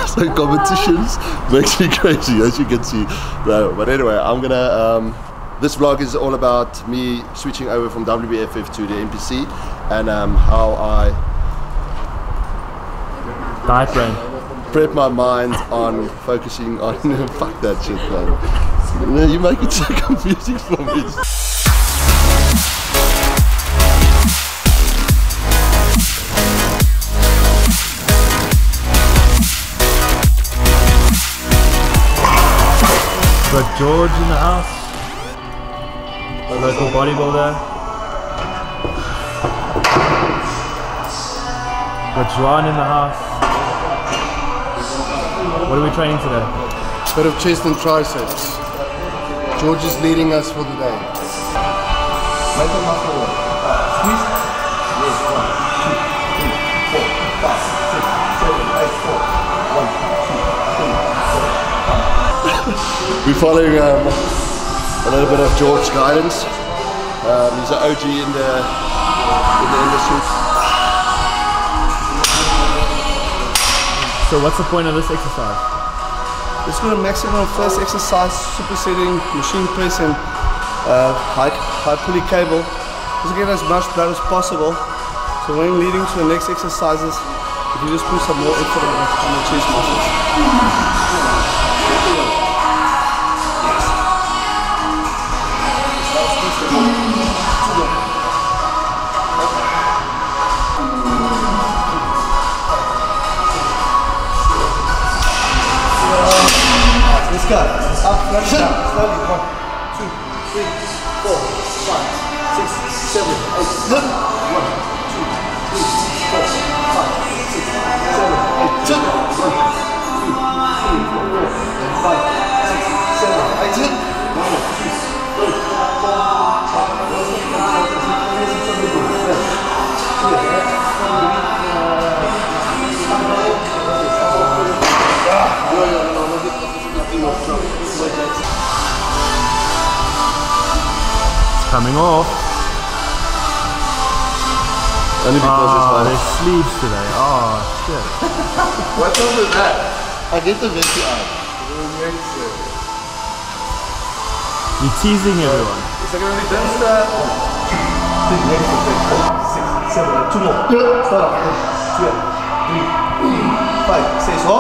So competitions makes me crazy, as you can see. No, but anyway, I'm gonna. This vlog is all about me switching over from WBFF to the NPC and how I prep my mind on focusing on fuck that shit, man. You make it so confusing for me. Got George in the house, a local bodybuilder. Got Bruyn in the house. What are we training today? Bit of chest and triceps. George is leading us for the day. Make a muscle work. Squeeze. Yes, 1, 2, 3, 4, 5, 6, 7, 8, 4. 1, 2, 3, 4, 5. We're following a little bit of George's guidance. He's an OG in the industry. So what's the point of this exercise? It's got a maximum first exercise, supersetting, machine press and high pulley cable. Just get as much blood as possible. So when leading to the next exercises, if you just put some more effort on the chest muscles. Let's go. Up, down, slowly. 1, 2, 3, 4, 5, 6, 7, 8, 1, 2, 3, 4, 5, 6, 7, 8, 2, 1, 2, 3, 4, 5, 6, 7, 8, 2, 1, 2, 3, 4, 5, 6, 7, 8, 2. It's coming off. Only because it's there's sleeves today. Oh shit. What else is that? I get the venti out. You're teasing everyone. Is that going to be done? 6, 7, 2 more. Start off. 2, 3, 5, 6, 1, 2,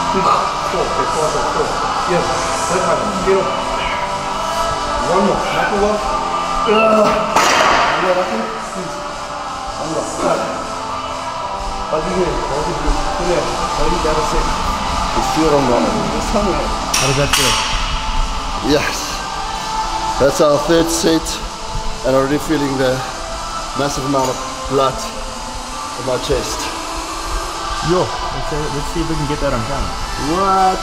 3, 4, 4. Yeah, third time. Get up. One more. Knuckle up. Yeah, knuckle. Squeeze. One more. Body here. Body blue. Come here. Body down a set. It's feel on one. How does that feel? Yes. That's our third set, and already feeling the massive amount of blood in my chest. Yo, let's see if we can get that on camera. What?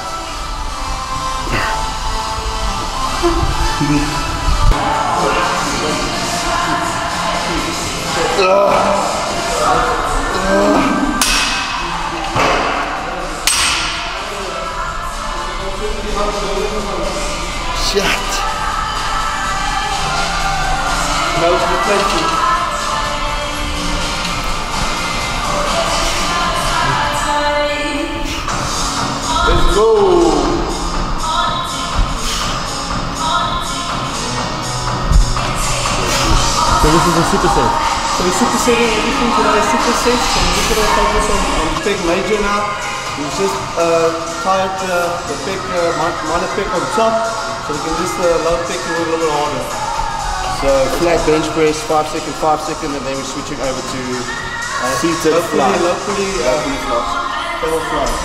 Shit. Nose to plenty. Let's go. So this is a superset. So we're supersetting everything today, supersets, so we're just going to focus on pec major now. We've just tied the pec, minor pec on top, so we can just lower pec a little bit harder. So flat bench press, 5 second, 5 second, and then we're switching over to seated fly. Locally flops. Double flies.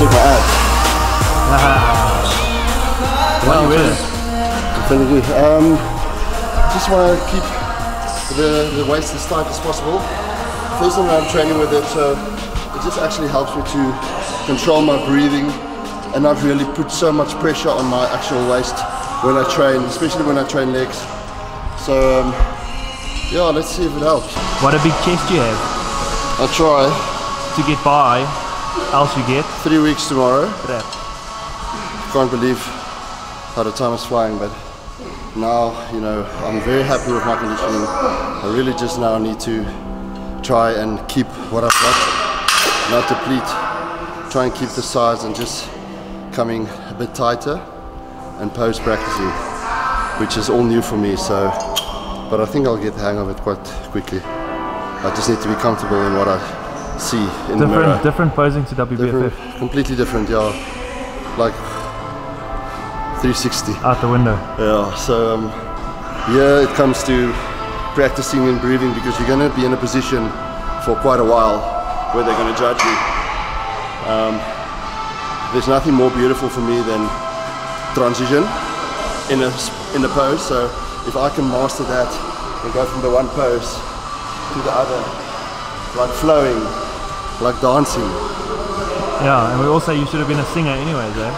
Check my abs. What are you with? Just want to keep the waist as tight as possible. First time I'm training with it, so it just actually helps me to control my breathing and not really put so much pressure on my actual waist when I train, especially when I train legs. So yeah, let's see if it helps. What a big chest you have. I'll try. To get by, else you get 3 weeks tomorrow. crap. Can't believe how the time is flying, but now, you know, I'm very happy with my conditioning. I really just now need to try and keep what I've got, not deplete, try and keep the size and just coming a bit tighter and post practicing, which is all new for me, so, but I think I'll get the hang of it quite quickly. I just need to be comfortable in what I see in the mirror. Different posing to WBFF. Completely different, yeah, like 360. Out the window. Yeah, so yeah, it comes to practicing and breathing, because you're going to be in a position for quite a while where they're going to judge you. There's nothing more beautiful for me than transition in a pose. So if I can master that and go from the one pose to the other, like flowing, like dancing. Yeah, and we all say you should have been a singer anyways, eh?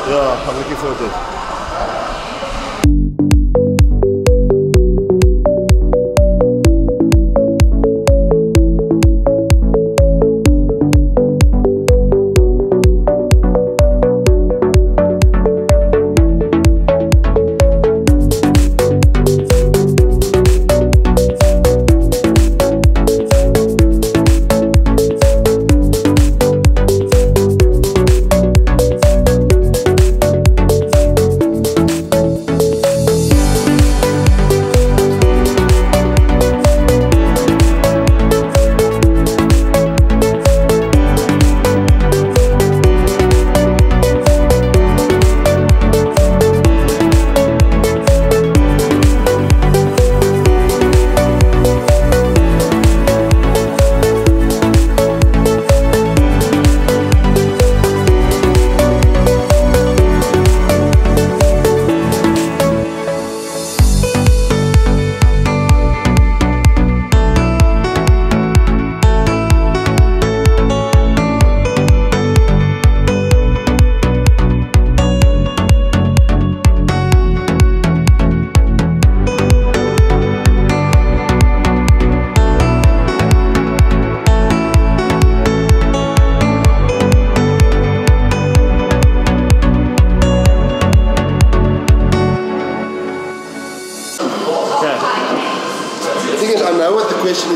Yeah, I'm looking forward to it.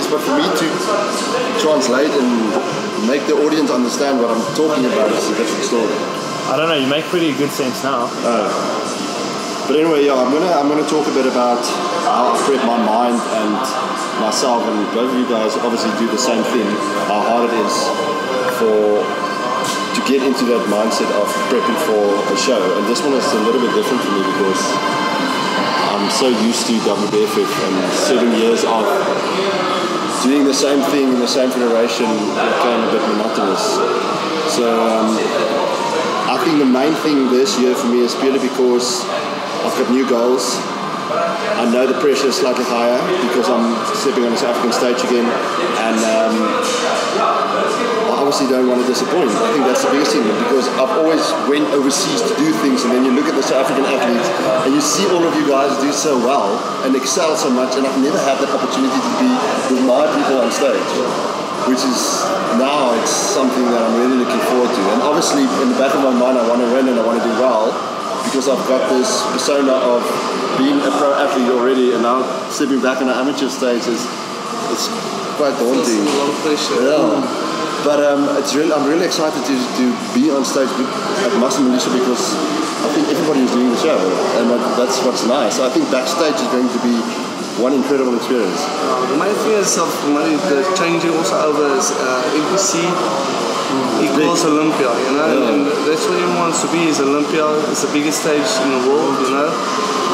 But for me to translate and make the audience understand what I'm talking about is a different story. I don't know, you make pretty good sense now. But anyway, yeah, I'm gonna talk a bit about how I prep my mind and myself, and both of you guys obviously do the same thing. How hard it is to get into that mindset of prepping for a show, and this one is a little bit different for me because I'm so used to WBFF and 7 years of doing the same thing in the same federation. It became a bit monotonous. So I think the main thing this year for me is purely because I've got new goals. I know the pressure is slightly higher because I'm stepping on this African stage again, and I obviously don't want to disappoint. I think that's the biggest thing, because I've always went overseas to do things, and then you look at the South African athletes and you see all of you guys do so well and excel so much, and I've never had that opportunity to be with my people on stage, which is now it's something that I'm really looking forward to. And obviously in the back of my mind I want to win and I want to do well, because I've got this persona of being a pro athlete already, and now stepping back on an amateur stage it's quite daunting. A lot of pressure. Yeah. But I'm really excited to be on stage at Mr Olympia, because I think everybody is doing the show, and that's what's nice. I think backstage is going to be one incredible experience. The main thing is of money, the changing also over is NPC equals Olympia, you know, and that's what everyone wants to be, is Olympia. It's the biggest stage in the world, you know.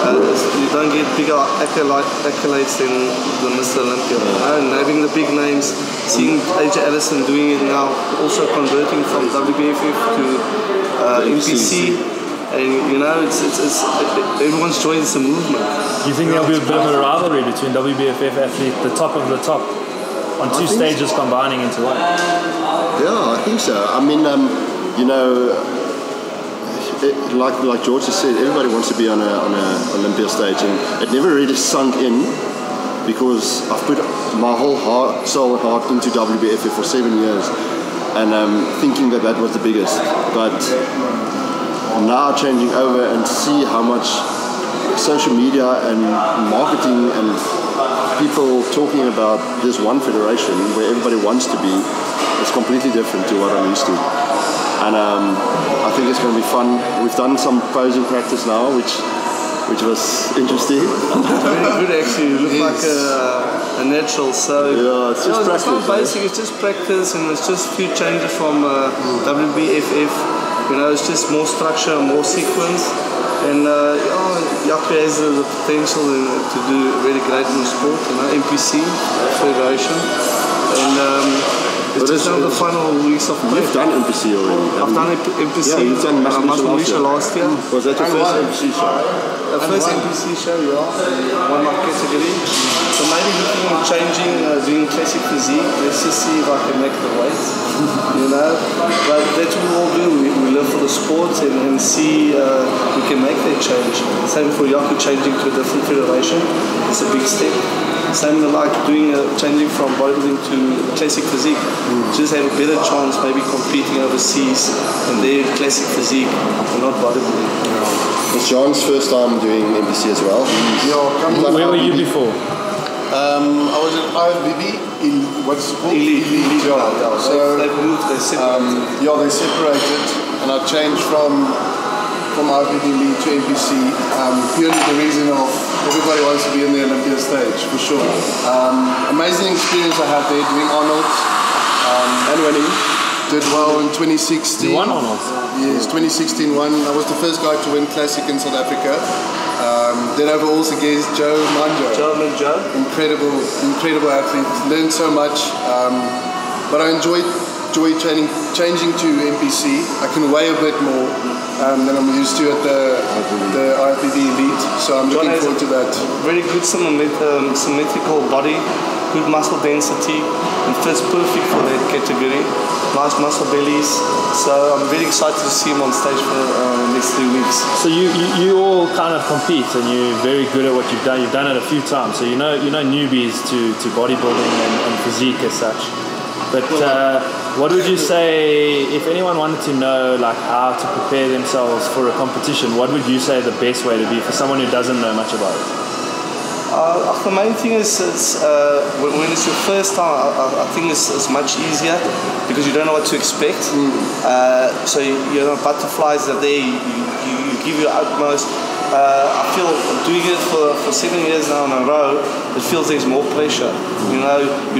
You don't get bigger accolades than the Mr Olympia, you know? And having the big names, seeing AJ Allison doing it now, also converting from WBFF to NPC, and you know, it's everyone's joined the movement. Do you think there'll be a bit of a rivalry between WBFF athletes, the top of the top, on two stages combining into one? Yeah, I think so. I mean, you know, like George has said, everybody wants to be on a Olympia stage, and it never really sunk in because I've put my whole soul and heart into WBFF for 7 years, and thinking that was the biggest. But now changing over and see how much social media and marketing and people talking about this one federation where everybody wants to be, it's completely different to what I'm used to. And I think it's going to be fun. We've done some posing practice now, which was interesting. Very good actually, you look like a natural. So yeah, it's just practice. It's not basic, it's just practice, and it's just a few changes from WBFF. You know, it's just more structure, more sequence. And Jaco has the potential to do really great in the sport, you know, NPC, Federation. And it's just now the final weeks of play. You've done NPC already. I've done NPC. Yeah, you've done Mr Olympia last year. Was that your first NPC show? The first NPC show, yeah. One my category. So maybe looking at changing, doing classic physique. Let's just see if I can make the weight. You know, but that's what we all do. We live for the sport and see we can make that change. Same for Jaco changing to a different federation. It's a big step. Same like doing changing from bodybuilding to classic physique. Just have a better chance maybe competing overseas in their classic physique and not bodybuilding. It's John's first time doing NPC as well. Where were you before? I was in IFBB in what's called Elite. Yeah. So they've moved, they separated. they separated, and I changed from IFBB Elite to NPC purely the reason of everybody wants to be in the Olympia stage for sure. Amazing experience I had there doing Arnold's and winning. Did well in 2016. You won Arnold's? Yes, 2016 won. I was the first guy to win Classic in South Africa. Then overalls against Joe Manjo. Incredible athlete. Learned so much. But I enjoyed changing to NPC. I can weigh a bit more than I'm used to at the IFBB Elite. So I'm looking forward to that. Very good symmetrical body, good muscle density, and fits perfect for that category. Nice muscle bellies. So I'm very excited to see him on stage for the next 3 weeks. So you all kind of compete, and you're very good at what you've done. You've done it a few times, so you know newbies to bodybuilding and physique as such. But what would you say if anyone wanted to know like how to prepare themselves for a competition? What would you say the best way to be for someone who doesn't know much about it? The main thing is when it's your first time, I think it's much easier because you don't know what to expect. So you know, butterflies are there. You give your utmost. I feel doing it for 7 years now in a row, it feels there's more pressure. You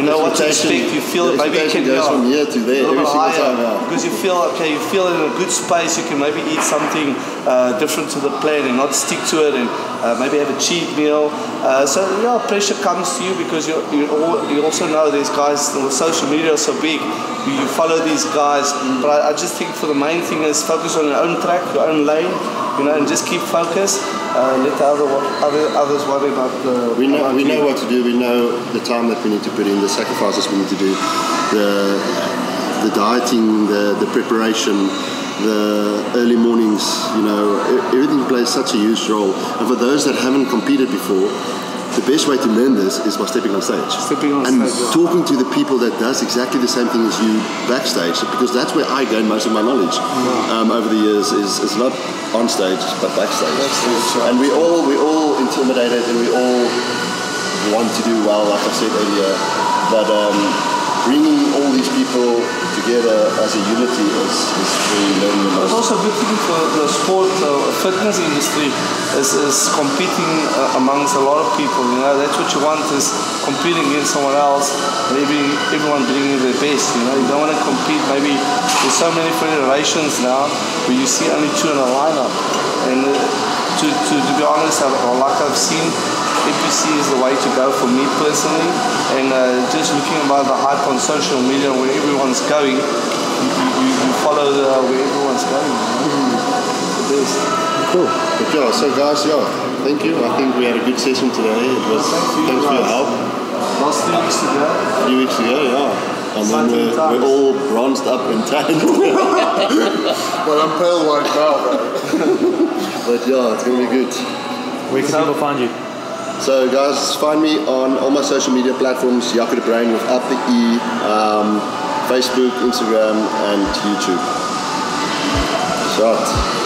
know what to expect. You feel maybe you can go from here to there every single time. Because you feel you feel in a good space. You can maybe eat something different to the plan and not stick to it, and maybe have a cheat meal. So yeah, pressure comes to you because you also know these guys. Social media is so big. You follow these guys, but I just think for the main thing is focus on your own track, your own lane. You know, and just keep focused. Let the others worry about the. We know what to do. We know the time that we need to put in, the sacrifices we need to do, the dieting, the preparation, the early mornings. You know, everything plays such a huge role. And for those that haven't competed before, the best way to learn this is by stepping on stage. And talking to the people that does exactly the same thing as you backstage, because that's where I gain most of my knowledge over the years. Is not on stage but backstage. And we all intimidated, and we all want to do well, like I said earlier. But bringing all these people together as a unity is really learning the It's most. also a good thing for the sport, fitness industry is competing amongst a lot of people. You know, that's what you want, is competing against someone else. Maybe everyone bringing their best. You know, you don't want to compete. Maybe there's so many federations now where you see only 2 in a lineup. And to be honest, like I've seen, NPC is the way to go for me personally. And just looking about the hype on social media where everyone's going, you follow where everyone's going. The best. Cool. But yeah, so guys, thank you. I think we had a good session today. It was, thanks for your help. Last 3 weeks ago. 3 weeks ago, yeah. And then we're all bronzed up and tanned. But I'm pale white now, bro. But yeah, it's going to be good. Where can people find you? So guys, find me on all my social media platforms, Jaco the Bruyn without the E, Facebook, Instagram and YouTube. Shot.